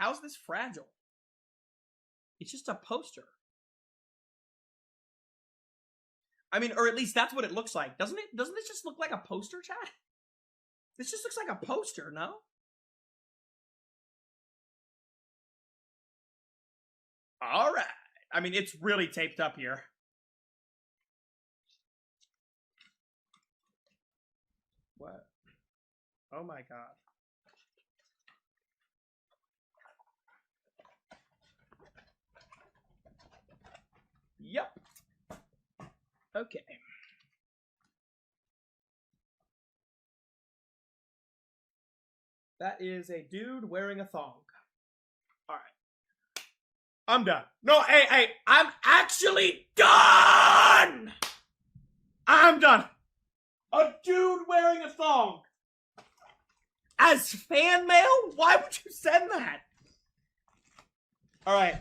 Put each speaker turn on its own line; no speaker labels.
How's this fragile? It's just a poster. I mean, or at least that's what it looks like. Doesn't it? Doesn't this just look like a poster, chat? This just looks like a poster, no? All right. I mean, it's really taped up here. What? Oh my god. Yep. Okay. That is a dude wearing a thong. All right. I'm done. No, hey, I'm actually done! I'm done. A dude wearing a thong. As fan mail? Why would you send that? All right.